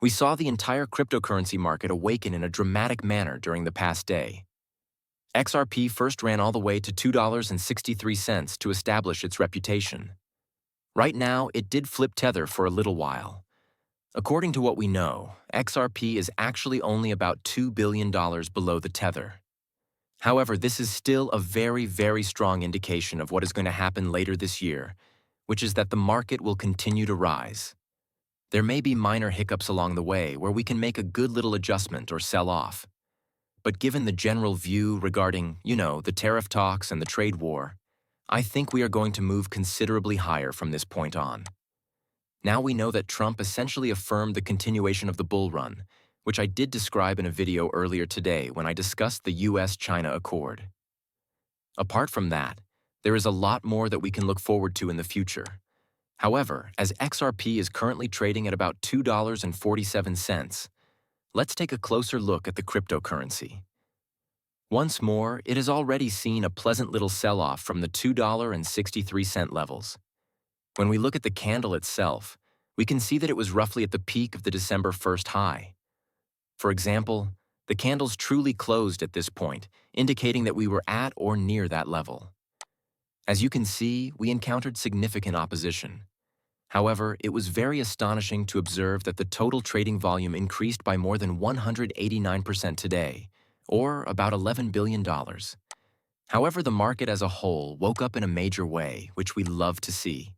We saw the entire cryptocurrency market awaken in a dramatic manner during the past day. XRP first ran all the way to $2.63 to establish its reputation. Right now, it did flip tether for a little while. According to what we know, XRP is actually only about $2 billion below the tether. However, this is still a very, very strong indication of what is going to happen later this year, which is that the market will continue to rise. There may be minor hiccups along the way where we can make a good little adjustment or sell off. But given the general view regarding, the tariff talks and the trade war, I think we are going to move considerably higher from this point on. Now we know that Trump essentially affirmed the continuation of the bull run, which I did describe in a video earlier today when I discussed the US-China Accord. Apart from that, there is a lot more that we can look forward to in the future. However, as XRP is currently trading at about $2.47, let's take a closer look at the cryptocurrency. Once more, it has already seen a pleasant little sell-off from the $2.63 levels. When we look at the candle itself, we can see that it was roughly at the peak of the December 1st high. For example, the candles truly closed at this point, indicating that we were at or near that level. As you can see, we encountered significant opposition. However, it was very astonishing to observe that the total trading volume increased by more than 189% today, or about $11 billion. However, the market as a whole woke up in a major way, which we love to see.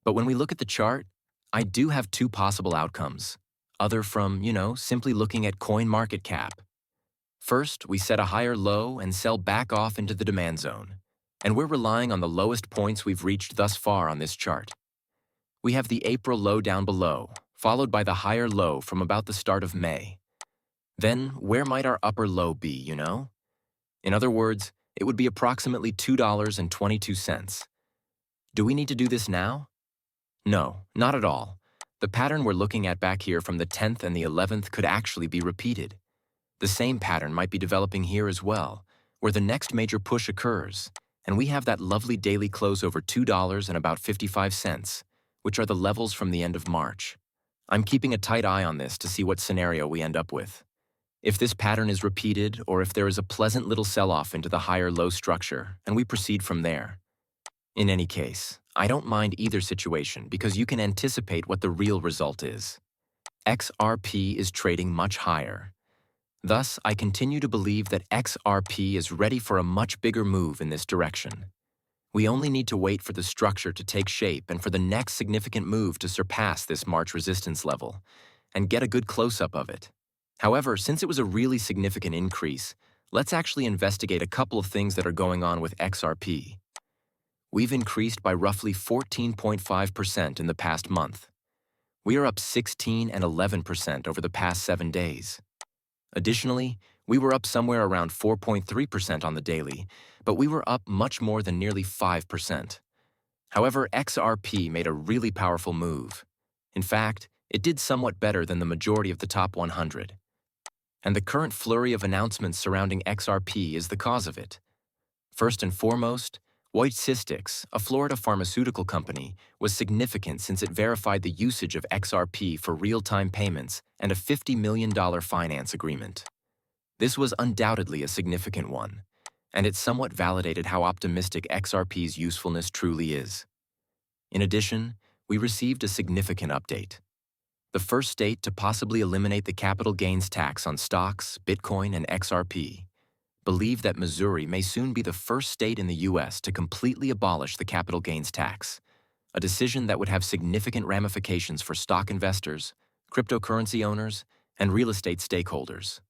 But when we look at the chart, I do have two possible outcomes, other from, simply looking at coin market cap. First, we set a higher low and sell back off into the demand zone, and we're relying on the lowest points we've reached thus far on this chart. We have the April low down below, followed by the higher low from about the start of May. Then, where might our upper low be, In other words, it would be approximately $2.22. Do we need to do this now? No, not at all. The pattern we're looking at back here from the 10th and the 11th could actually be repeated. The same pattern might be developing here as well, where the next major push occurs, and we have that lovely daily close over $2 and about 55 cents, which are the levels from the end of March. I'm keeping a tight eye on this to see what scenario we end up with. If this pattern is repeated, or if there is a pleasant little sell-off into the higher low structure, and we proceed from there. In any case, I don't mind either situation because you can anticipate what the real result is. XRP is trading much higher. Thus, I continue to believe that XRP is ready for a much bigger move in this direction. We only need to wait for the structure to take shape and for the next significant move to surpass this March resistance level and get a good close-up of it. However, since it was a really significant increase, let's actually investigate a couple of things that are going on with XRP. We've increased by roughly 14.5% in the past month. We are up 16 and 11% over the past 7 days. Additionally, we were up somewhere around 4.3% on the daily, but we were up much more than nearly 5%. However, XRP made a really powerful move. In fact, it did somewhat better than the majority of the top 100. And the current flurry of announcements surrounding XRP is the cause of it. First and foremost, Systex, a Florida pharmaceutical company, was significant since it verified the usage of XRP for real-time payments and a $50 million finance agreement. This was undoubtedly a significant one, and it somewhat validated how optimistic XRP's usefulness truly is. In addition, we received a significant update. The first state to possibly eliminate the capital gains tax on stocks, Bitcoin, and XRP believe that Missouri may soon be the first state in the U.S. to completely abolish the capital gains tax, a decision that would have significant ramifications for stock investors, cryptocurrency owners, and real estate stakeholders.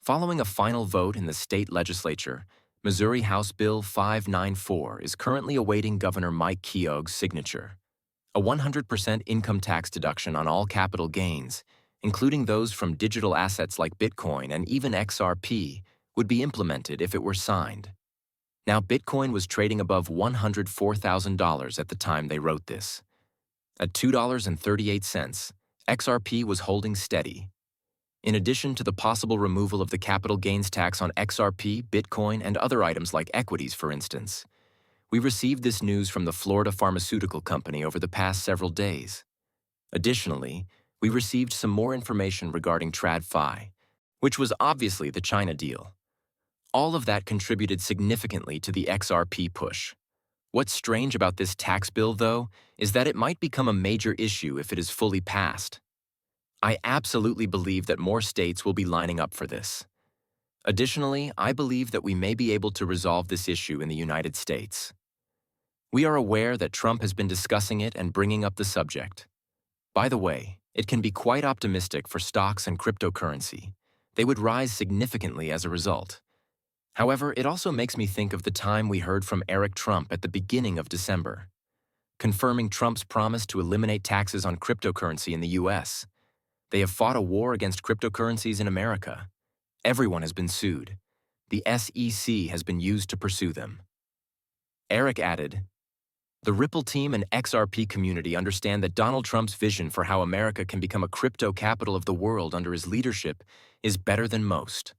Following a final vote in the state legislature, Missouri House Bill 594 is currently awaiting Governor Mike Keogh's signature. A 100% income tax deduction on all capital gains, including those from digital assets like Bitcoin and even XRP, would be implemented if it were signed. Now, Bitcoin was trading above $104,000 at the time they wrote this. At $2.38, XRP was holding steady. In addition to the possible removal of the capital gains tax on XRP, Bitcoin, and other items like equities, for instance, we received this news from the Florida pharmaceutical company over the past several days. Additionally, we received some more information regarding TradFi, which was obviously the China deal. All of that contributed significantly to the XRP push. What's strange about this tax bill, though, is that it might become a major issue if it is fully passed. I absolutely believe that more states will be lining up for this. Additionally, I believe that we may be able to resolve this issue in the United States. We are aware that Trump has been discussing it and bringing up the subject. By the way, it can be quite optimistic for stocks and cryptocurrency. They would rise significantly as a result. However, it also makes me think of the time we heard from Eric Trump at the beginning of December, confirming Trump's promise to eliminate taxes on cryptocurrency in the US. They have fought a war against cryptocurrencies in America. Everyone has been sued. The SEC has been used to pursue them. Eric added, "The Ripple team and XRP community understand that Donald Trump's vision for how America can become a crypto capital of the world under his leadership is better than most.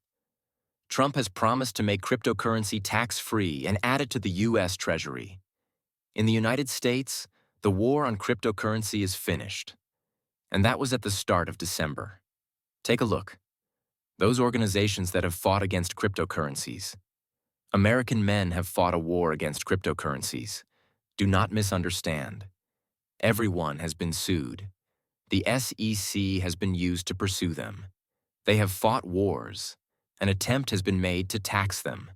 Trump has promised to make cryptocurrency tax-free and add it to the U.S. Treasury. In the United States, the war on cryptocurrency is finished. And that was at the start of December. Take a look. Those organizations that have fought against cryptocurrencies. American men have fought a war against cryptocurrencies. Do not misunderstand. Everyone has been sued. The SEC has been used to pursue them. They have fought wars. An attempt has been made to tax them.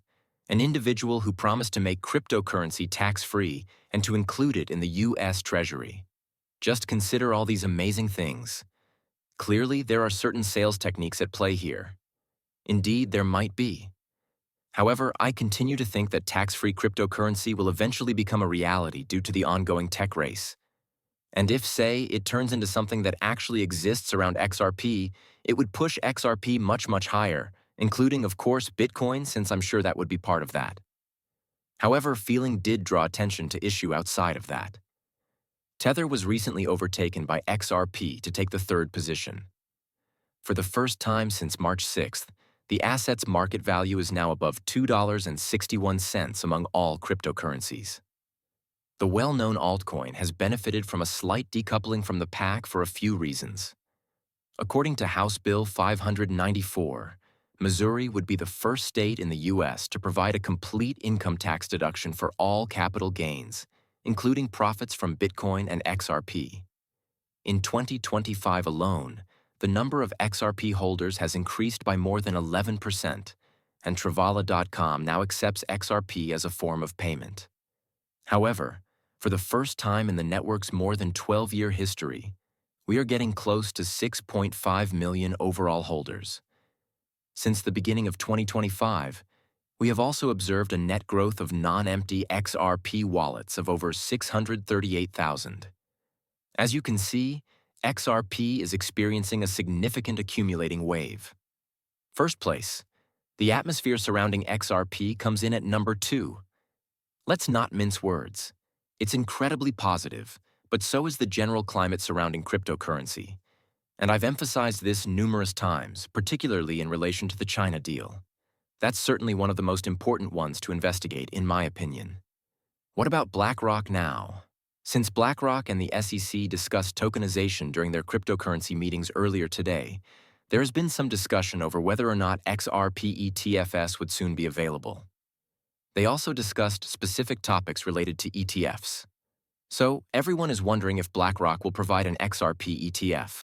An individual who promised to make cryptocurrency tax-free and to include it in the U.S. Treasury. Just consider all these amazing things. Clearly, there are certain sales techniques at play here. Indeed, there might be. However, I continue to think that tax-free cryptocurrency will eventually become a reality due to the ongoing tech race. And if, say, it turns into something that actually exists around XRP, it would push XRP much higher, including, of course, Bitcoin, since I'm sure that would be part of that. However, Feeling did draw attention to issue outside of that. Tether was recently overtaken by XRP to take the third position. For the first time since March 6th, the asset's market value is now above $2.61 among all cryptocurrencies. The well-known altcoin has benefited from a slight decoupling from the pack for a few reasons. According to House Bill 594, Missouri would be the first state in the U.S. to provide a complete income tax deduction for all capital gains, including profits from Bitcoin and XRP. In 2025 alone, the number of XRP holders has increased by more than 11%, and Travala.com now accepts XRP as a form of payment. However, for the first time in the network's more than 12-year history, we are getting close to 6.5 million overall holders. Since the beginning of 2025, we have also observed a net growth of non-empty XRP wallets of over 638,000. As you can see, XRP is experiencing a significant accumulating wave. First place, the atmosphere surrounding XRP comes in at number 2. Let's not mince words. It's incredibly positive, but so is the general climate surrounding cryptocurrency. And I've emphasized this numerous times, particularly in relation to the China deal. That's certainly one of the most important ones to investigate, in my opinion. What about BlackRock now? Since BlackRock and the SEC discussed tokenization during their cryptocurrency meetings earlier today, there has been some discussion over whether or not XRP ETFs would soon be available. They also discussed specific topics related to ETFs. So, everyone is wondering if BlackRock will provide an XRP ETF.